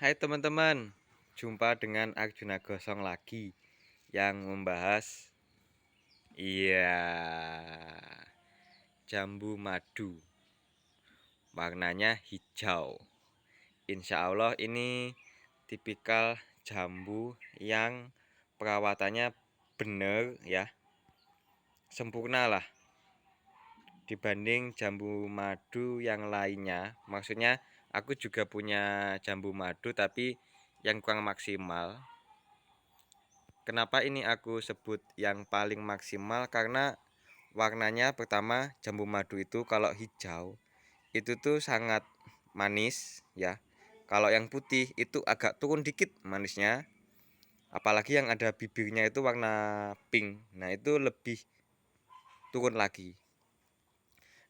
Hai teman-teman, jumpa dengan Arjuna Gosong lagi yang membahas jambu madu. Warnanya hijau. Insya Allah ini tipikal jambu yang perawatannya bener ya, sempurna lah dibanding jambu madu yang lainnya. Maksudnya aku juga punya jambu madu tapi yang kurang maksimal. Kenapa ini aku sebut yang paling maksimal? Karena warnanya pertama, jambu madu itu kalau hijau itu tuh sangat manis ya. Kalau yang putih itu agak turun dikit manisnya. Apalagi yang ada bibirnya itu warna pink. Nah, itu lebih turun lagi.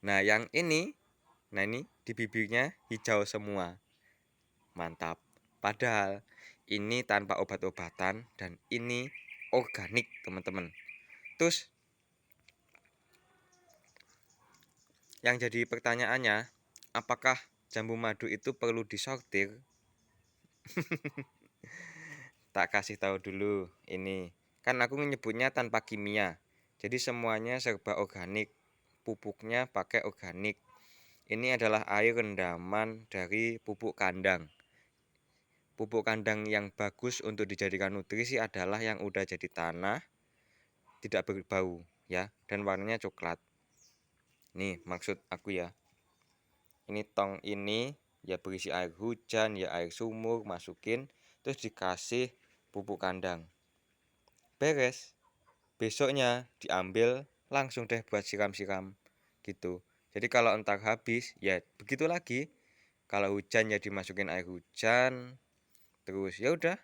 Nah, yang ini, ini di bibirnya hijau semua. Mantap. Padahal ini tanpa obat-obatan dan ini organik, teman-teman. Terus yang jadi pertanyaannya, apakah jambu madu itu perlu disortir? Tak kasih tahu dulu ini. Kan aku menyebutnya tanpa kimia. Jadi semuanya serba organik. Pupuknya pakai organik. Ini adalah air rendaman dari pupuk kandang. Pupuk kandang yang bagus untuk dijadikan nutrisi adalah yang udah jadi tanah, tidak berbau ya, dan warnanya coklat. Nih maksud aku ya. Ini tong ini ya berisi air hujan, ya air sumur, masukin terus dikasih pupuk kandang. Beres. Besoknya diambil langsung deh buat siram-siram gitu. Jadi kalau entar habis ya begitu lagi. Kalau hujan ya dimasukin air hujan. Terus ya udah.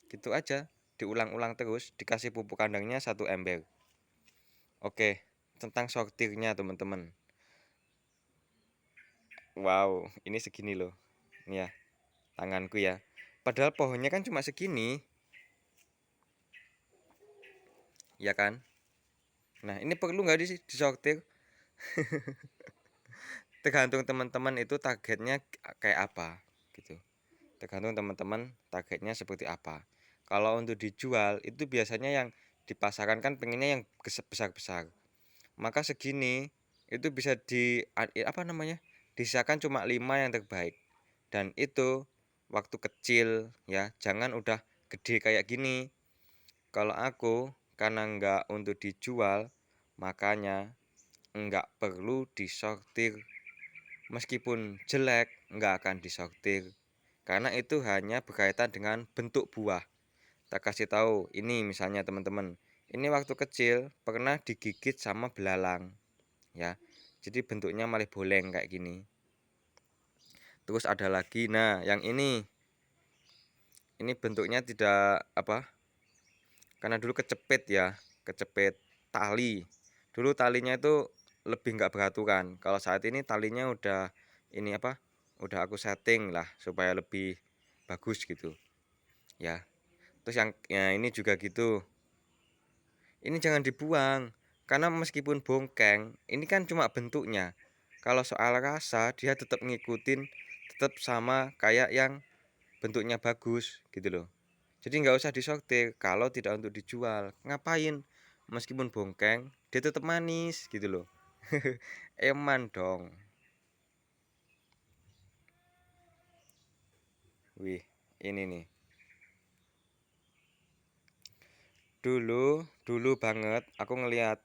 Gitu aja. Diulang-ulang terus, dikasih pupuk kandangnya 1 ember. Oke, tentang sortirnya teman-teman. Wow, ini segini loh. Ini ya, tanganku ya. Padahal pohonnya kan cuma segini. Ya kan? Nah, ini perlu nggak disortir? Tergantung teman-teman itu targetnya kayak apa gitu. Tergantung teman-teman targetnya seperti apa. Kalau untuk dijual itu biasanya yang di pasaran kan pengennya yang besar-besar. Maka segini itu bisa disisakan cuma 5 yang terbaik. Dan itu waktu kecil ya, jangan udah gede kayak gini. Kalau aku karena nggak untuk dijual, makanya nggak perlu disortir. Meskipun jelek, nggak akan disortir. Karena itu hanya berkaitan dengan bentuk buah. Tak kasih tahu, ini misalnya teman-teman. Ini waktu kecil pernah digigit sama belalang. Ya, jadi bentuknya malah boleng kayak gini. Terus ada lagi, nah yang ini bentuknya tidak karena dulu kecepit ya, kecepit tali. Dulu talinya itu lebih nggak beraturan. Kalau saat ini talinya udah udah aku setting lah supaya lebih bagus gitu. Ya. Terus yang ya ini juga gitu. Ini jangan dibuang karena meskipun bongkeng, ini kan cuma bentuknya. Kalau soal rasa dia tetap ngikutin tetap sama kayak yang bentuknya bagus gitu loh. Jadi nggak usah disortir kalau tidak untuk dijual. Ngapain? Meskipun bongkeng, dia tetap manis gitu loh. Eman dong. Wih, ini nih. Dulu banget aku ngelihat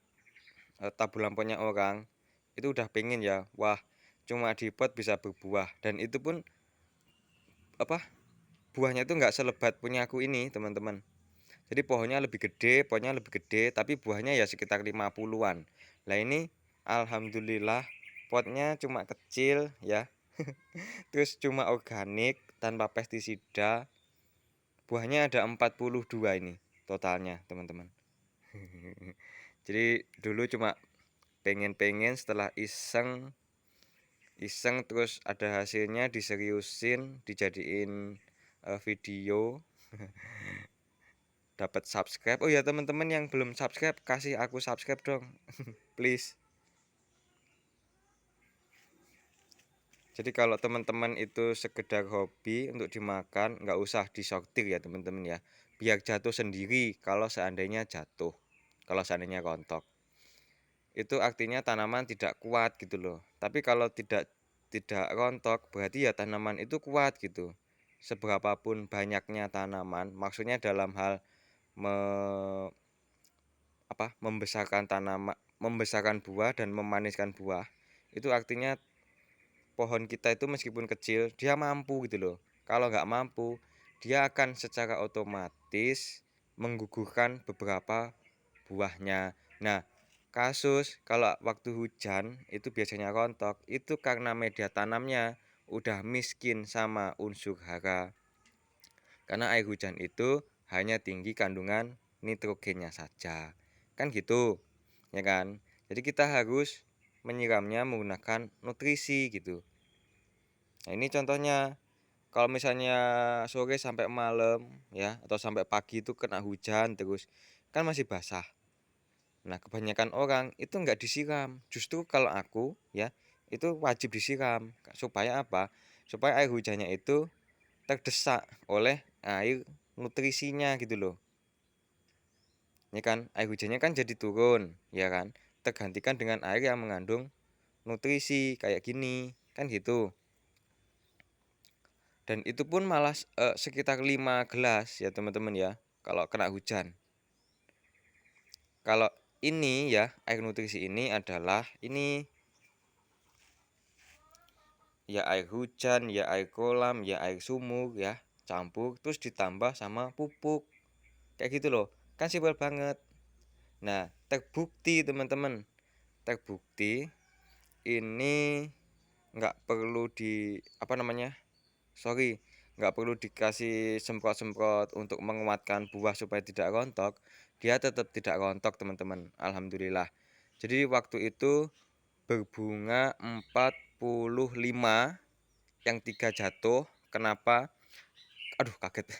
tabu lampunya orang itu udah pengen ya. Wah, cuma di pot bisa berbuah dan itu pun apa? Buahnya itu nggak selebat punya aku ini, teman-teman. Jadi pohonnya lebih gede, tapi buahnya ya sekitar 50-an. Lah ini alhamdulillah potnya cuma kecil ya. Terus cuma organik tanpa pestisida. Buahnya ada 42 ini totalnya, teman-teman. Jadi dulu cuma pengen-pengen setelah iseng iseng terus ada hasilnya diseriusin, dijadiin video dapat subscribe. Oh ya teman-teman yang belum subscribe kasih aku subscribe dong. Please. Jadi kalau teman-teman itu sekedar hobi untuk dimakan, nggak usah disortir ya teman-teman ya. Biar jatuh sendiri kalau seandainya jatuh, kalau seandainya rontok. Itu artinya tanaman tidak kuat gitu loh. Tapi kalau tidak rontok berarti ya tanaman itu kuat gitu. Seberapapun banyaknya tanaman, maksudnya dalam hal me, membesarkan tanaman, membesarkan buah dan memaniskan buah. Itu artinya pohon kita itu meskipun kecil, dia mampu gitu loh. Kalau nggak mampu, dia akan secara otomatis menggugurkan beberapa buahnya. Nah, kasus kalau waktu hujan itu biasanya rontok, itu karena media tanamnya udah miskin sama unsur hara. Karena air hujan itu hanya tinggi kandungan nitrogennya saja. Kan gitu, ya kan? Jadi kita harus menyiramnya menggunakan nutrisi gitu. Nah, ini contohnya. Kalau misalnya sore sampai malam ya atau sampai pagi itu kena hujan terus kan masih basah. Nah, kebanyakan orang itu nggak disiram. Justru kalau aku ya itu wajib disiram. Supaya apa? Supaya air hujannya itu terdesak oleh air nutrisinya gitu loh. Ya kan, air hujannya kan jadi turun, ya kan? Tergantikan dengan air yang mengandung nutrisi kayak gini, kan gitu. Dan itu pun malah sekitar 5 gelas ya teman-teman ya, kalau kena hujan. Kalau ini ya, air nutrisi ini adalah ini ya air hujan, ya air kolam, ya air sumur ya, campur terus ditambah sama pupuk. Kayak gitu loh. Kan simpel banget. Nah, terbukti teman-teman, terbukti ini nggak perlu di apa namanya? Sorry, nggak perlu dikasih semprot-semprot untuk menguatkan buah supaya tidak rontok. Dia tetap tidak rontok teman-teman. Alhamdulillah. Jadi waktu itu berbunga 45, yang 3 jatuh. Kenapa? Aduh kaget.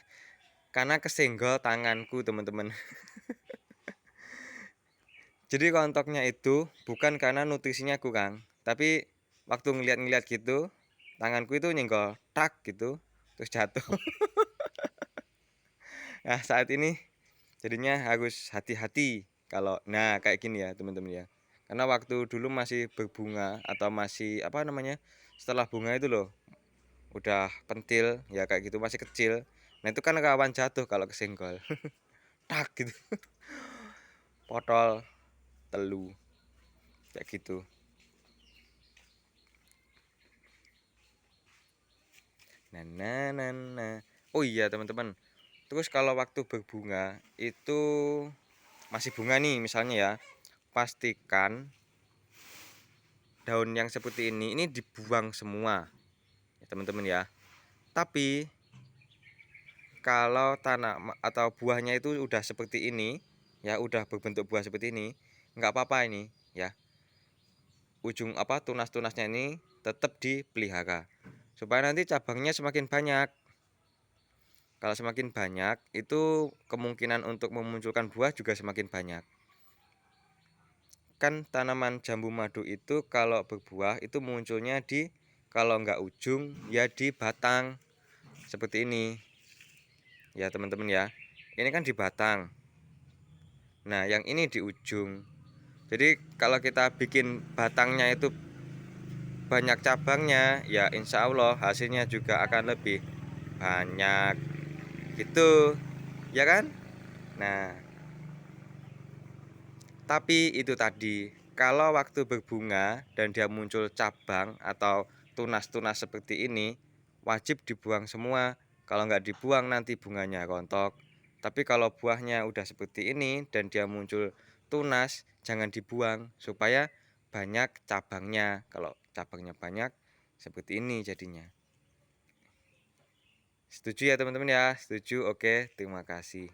Karena kesenggol tanganku teman-teman. Jadi rontoknya itu bukan karena nutrisinya kurang, tapi waktu ngeliat-ngeliat gitu, tanganku itu nyenggol tak gitu, terus jatuh. Nah, saat ini jadinya harus hati-hati kalau kayak gini ya, teman-teman ya. Karena waktu dulu masih berbunga atau masih apa namanya? Setelah bunga itu loh, udah pentil ya kayak gitu masih kecil. Nah, itu kan rawan jatuh kalau kesenggol. Tak gitu. Potol telu kayak gitu. Nah. Oh iya, teman-teman. Terus kalau waktu berbunga itu masih bunga nih misalnya ya, pastikan daun yang seperti ini dibuang semua ya teman-teman ya. Tapi kalau tanah atau buahnya itu udah seperti ini ya, udah berbentuk buah seperti ini, nggak apa-apa ini ya. Ujung tunas-tunasnya ini tetap dipelihara supaya nanti cabangnya semakin banyak. Kalau semakin banyak itu kemungkinan untuk memunculkan buah juga semakin banyak. Kan tanaman jambu madu itu kalau berbuah itu munculnya kalau nggak ujung ya di batang seperti ini ya teman-teman ya. Ini kan di batang, nah yang ini di ujung. Jadi kalau kita bikin batangnya itu banyak cabangnya ya, insya Allah hasilnya juga akan lebih banyak gitu ya kan. Nah, tapi itu tadi, kalau waktu berbunga dan dia muncul cabang atau tunas-tunas seperti ini, wajib dibuang semua. Kalau nggak dibuang nanti bunganya rontok. Tapi kalau buahnya udah seperti ini dan dia muncul tunas, jangan dibuang supaya banyak cabangnya. Kalau cabangnya banyak, seperti ini jadinya. Setuju ya teman-teman ya? Setuju? Oke, terima kasih.